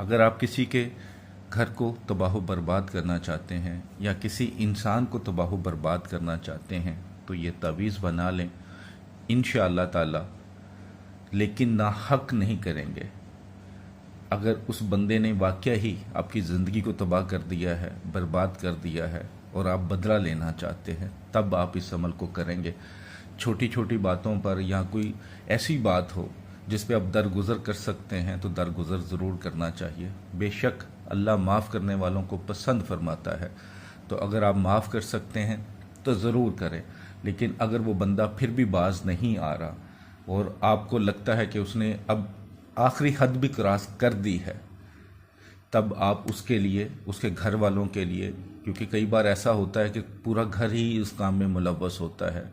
अगर आप किसी के घर को तबाह बर्बाद करना चाहते हैं या किसी इंसान को तबाह बर्बाद करना चाहते हैं तो ये तावीज़ बना लें इंशाअल्लाह ताला, लेकिन ना हक नहीं करेंगे। अगर उस बंदे ने वाकया ही आपकी ज़िंदगी को तबाह कर दिया है, बर्बाद कर दिया है और आप बदला लेना चाहते हैं, तब आप इस अमल को करेंगे। छोटी छोटी बातों पर या कोई ऐसी बात हो जिस पे आप दरगुजर कर सकते हैं तो दरगुजर ज़रूर करना चाहिए। बेशक अल्लाह माफ़ करने वालों को पसंद फरमाता है, तो अगर आप माफ़ कर सकते हैं तो ज़रूर करें। लेकिन अगर वो बंदा फिर भी बाज नहीं आ रहा और आपको लगता है कि उसने अब आखिरी हद भी क्रॉस कर दी है, तब आप उसके लिए, उसके घर वालों के लिए, क्योंकि कई बार ऐसा होता है कि पूरा घर ही उस काम में मुलव्वस होता है,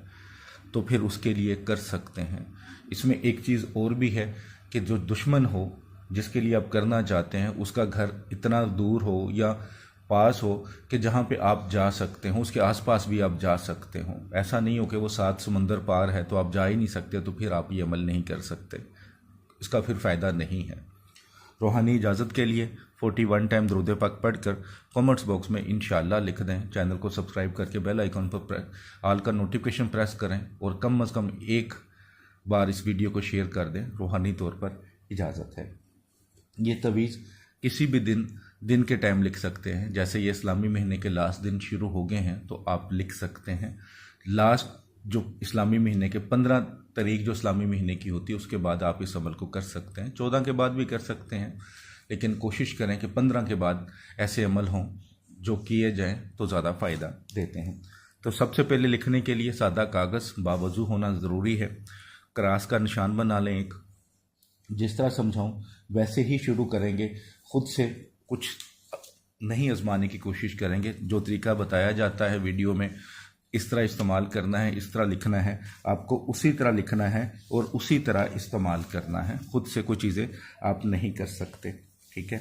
तो फिर उसके लिए कर सकते हैं। इसमें एक चीज़ और भी है कि जो दुश्मन हो, जिसके लिए आप करना चाहते हैं, उसका घर इतना दूर हो या पास हो कि जहाँ पे आप जा सकते हो, उसके आसपास भी आप जा सकते हो। ऐसा नहीं हो कि वो 7 समंदर पार है तो आप जा ही नहीं सकते, तो फिर आप ये अमल नहीं कर सकते, इसका फिर फ़ायदा नहीं है। रूहानी इजाज़त के लिए 41 टाइम दुरूद पाक पढ़कर कमेंट्स बॉक्स में इंशाअल्लाह लिख दें। चैनल को सब्सक्राइब करके बेल आइकन पर ऑल का नोटिफिकेशन प्रेस करें और कम अज़ कम एक बार इस वीडियो को शेयर कर दें। रूहानी तौर पर इजाज़त है। ये तवीज़ किसी भी दिन के टाइम लिख सकते हैं। जैसे ये इस्लामी महीने के लास्ट दिन शुरू हो गए हैं तो आप लिख सकते हैं। लास्ट जो इस्लामी महीने के 15 तारीख जो इस्लामी महीने की होती है उसके बाद आप इस अमल को कर सकते हैं। 14 के बाद भी कर सकते हैं, लेकिन कोशिश करें कि 15 के बाद ऐसे अमल हों जो किए जाएं तो ज़्यादा फ़ायदा देते हैं। तो सबसे पहले लिखने के लिए सादा कागज़ बावजू होना ज़रूरी है। क्रॉस का निशान बना लें एक। जिस तरह समझाऊं वैसे ही शुरू करेंगे, खुद से कुछ नहीं आजमाने की कोशिश करेंगे। जो तरीका बताया जाता है वीडियो में, इस तरह इस्तेमाल करना है, इस तरह लिखना है, आपको उसी तरह लिखना है और उसी तरह इस्तेमाल करना है। खुद से कोई चीज़ें आप नहीं कर सकते, ठीक है।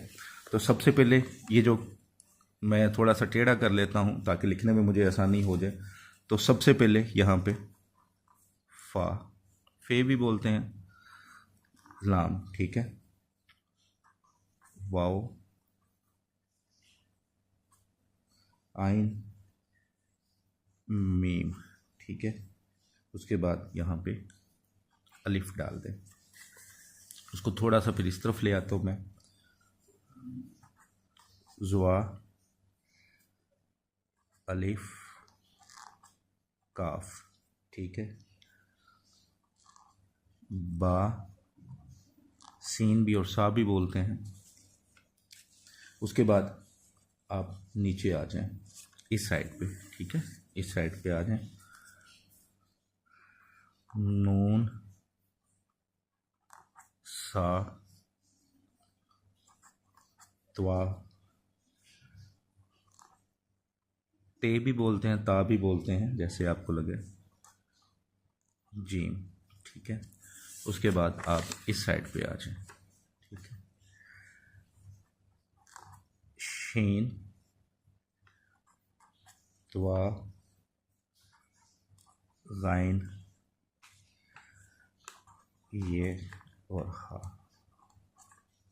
तो सबसे पहले ये जो मैं थोड़ा सा टेढ़ा कर लेता हूँ ताकि लिखने में मुझे आसानी हो जाए। तो सबसे पहले यहाँ पे फा, फे भी बोलते हैं, लाम, ठीक है, वाओ, आइन, मीम, ठीक है। उसके बाद यहाँ पे अलिफ डाल दें। उसको थोड़ा सा फिर इस तरफ ले आता हूँ मैं। जुआ, अलिफ, काफ, ठीक है, बा, सीन भी और सा भी बोलते हैं। उसके बाद आप नीचे आ जाएं इस साइड पे, ठीक है, इस साइड पे आ जाएं। नून, सा, त्वा, ते भी बोलते हैं, ता भी बोलते हैं, जैसे आपको लगे, जीम, ठीक है। उसके बाद आप इस साइड पे आ जाएं, ठीक है, शीन, त्वा, गाइन, ये और हा,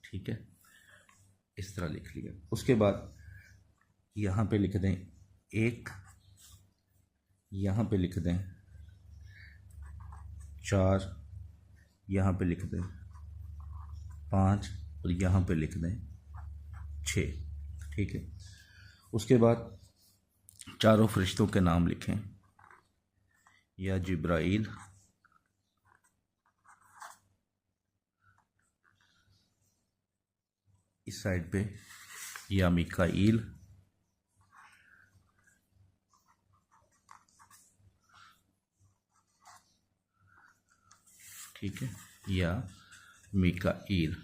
ठीक है, इस तरह लिख लिया। उसके बाद यहाँ पे लिख दें एक, यहाँ पे लिख दें 4, यहाँ पे लिख दें 5 और यहाँ पे लिख दें 6, ठीक है। उसके बाद चारों फरिश्तों के नाम लिखें। या जिब्राइल, इस साइड पे या मिकाईल, ठीक है, या मिकाईल,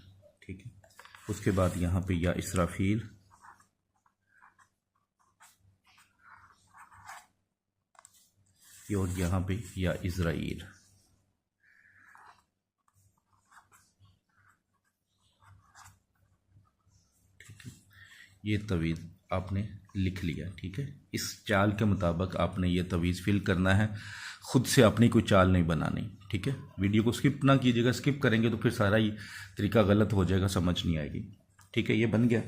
ठीक है। उसके बाद यहाँ पे या इसराफील, और यहाँ पे या इज़राइल, ठीक है। ये तवीज़ आपने लिख लिया, ठीक है। इस चाल के मुताबिक आपने ये तवीज़ फिल करना है, खुद से अपनी कोई चाल नहीं बनानी, ठीक है। वीडियो को स्किप ना कीजिएगा, स्किप करेंगे तो फिर सारा ही तरीका गलत हो जाएगा, समझ नहीं आएगी। ठीक है, ये बन गया।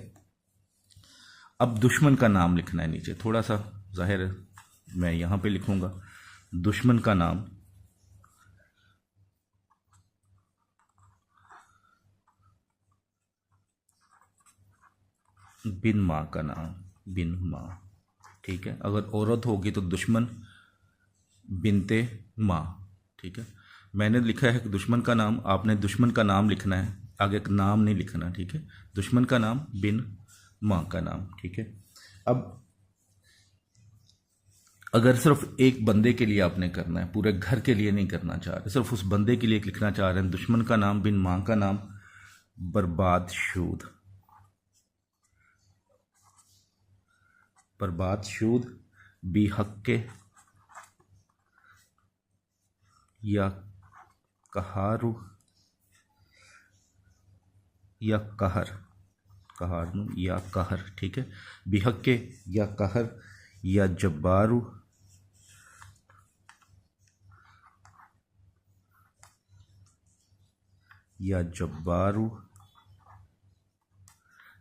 अब दुश्मन का नाम लिखना है नीचे, थोड़ा सा जाहिर है मैं यहां पे लिखूंगा दुश्मन का नाम, बिन माँ का नाम, बिन माँ। ठीक है, अगर औरत होगी तो दुश्मन बिनते माँ। ठीक है, मैंने लिखा है कि दुश्मन का नाम, आपने दुश्मन का नाम लिखना है, आगे नाम नहीं लिखना। ठीक है, दुश्मन का नाम बिन माँ का नाम। ठीक है, अब अगर सिर्फ एक बंदे के लिए आपने करना है, पूरे घर के लिए नहीं करना चाह रहे, सिर्फ उस बंदे के लिए लिखना चाह रहे हैं, दुश्मन का नाम बिन माँ का नाम बर्बाद शूद, बर्बाद शूद बी हक्के या कहारू या कहर, कहारू या कहर। ठीक है, बिहक्के या कहर या जब्बारू या जब्बारू,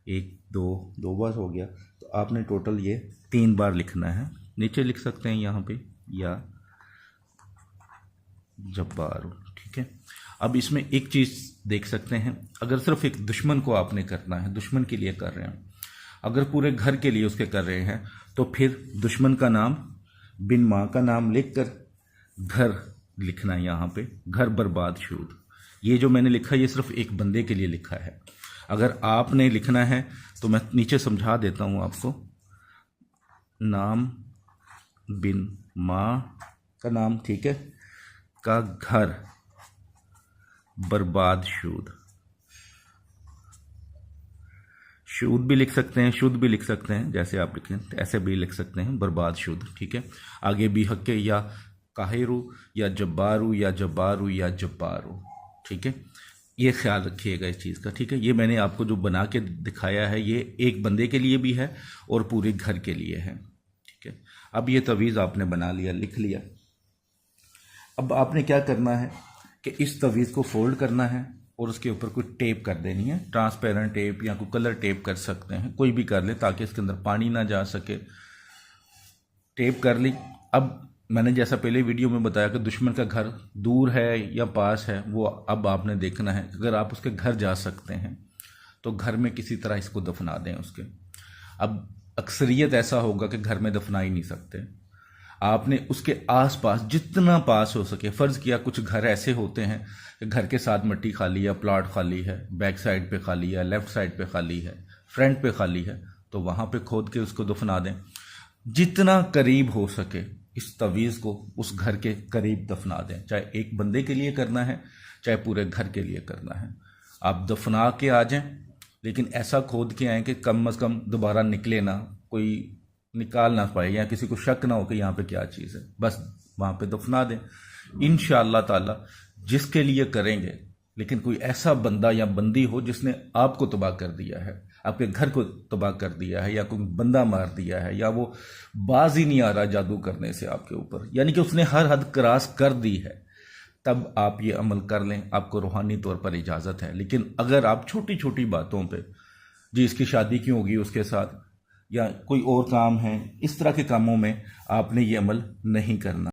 एक दो बार हो गया, तो आपने टोटल ये 3 बार लिखना है। नीचे लिख सकते हैं यहाँ पे या जब्बारू। ठीक है, अब इसमें एक चीज देख सकते हैं, अगर सिर्फ एक दुश्मन को आपने करना है, दुश्मन के लिए कर रहे हैं, अगर पूरे घर के लिए उसके कर रहे हैं, तो फिर दुश्मन का नाम बिन माँ का नाम लिखकर घर लिखना है यहाँ पे, घर बर्बाद शूद। ये जो मैंने लिखा ये सिर्फ एक बंदे के लिए लिखा है। अगर आपने लिखना है तो मैं नीचे समझा देता हूँ आपको, नाम बिन माँ का नाम, ठीक है, का घर बर्बाद शूद, शूद भी लिख सकते हैं, शुद्ध भी लिख सकते हैं, जैसे आप लिखें ऐसे भी लिख सकते हैं, बर्बाद शुद्ध। ठीक है, आगे भी हक्के या काहिरू या जब्बारू या जब्बारू या जब्बारू। ठीक है, ये ख्याल रखिएगा इस चीज़ का। ठीक है, ये मैंने आपको जो बना के दिखाया है ये एक बंदे के लिए भी है और पूरे घर के लिए है। ठीक है, अब ये तवीज़ आपने बना लिया, लिख लिया। अब आपने क्या करना है कि इस तवीज़ को फोल्ड करना है और उसके ऊपर कोई टेप कर देनी है, ट्रांसपेरेंट टेप या कोई कलर टेप कर सकते हैं, कोई भी कर ले ताकि इसके अंदर पानी ना जा सके। टेप कर ली। अब मैंने जैसा पहले वीडियो में बताया कि दुश्मन का घर दूर है या पास है, वो अब आपने देखना है। अगर आप उसके घर जा सकते हैं तो घर में किसी तरह इसको दफना दें उसके। अब अक्सरियत ऐसा होगा कि घर में दफना ही नहीं सकते, आपने उसके आसपास जितना पास हो सके, फर्ज किया कुछ घर ऐसे होते हैं कि घर के साथ मिट्टी खाली है, प्लॉट खाली है, बैक साइड पे खाली है, लेफ्ट साइड पे खाली है, फ्रंट पे खाली है, तो वहां पे खोद के उसको दफना दें। जितना करीब हो सके इस तवीज़ को उस घर के करीब दफना दें, चाहे एक बंदे के लिए करना है चाहे पूरे घर के लिए करना है। आप दफना के आ जाएं, लेकिन ऐसा खोद के आए कि कम अज़ कम दोबारा निकले ना, कोई निकाल ना पाए या किसी को शक ना हो कि यहाँ पे क्या चीज़ है, बस वहाँ पे दफना दें। इंशाअल्लाह ताला जिसके लिए करेंगे, लेकिन कोई ऐसा बंदा या बंदी हो जिसने आपको तबाह कर दिया है, आपके घर को तबाह कर दिया है, या कोई बंदा मार दिया है, या वो बाज ही नहीं आ रहा जादू करने से आपके ऊपर, यानी कि उसने हर हद क्रॉस कर दी है, तब आप ये अमल कर लें, आपको रूहानी तौर पर इजाज़त है। लेकिन अगर आप छोटी छोटी बातों पे, जी इसकी शादी क्यों होगी उसके साथ, या कोई और काम है, इस तरह के कामों में आपने ये अमल नहीं करना।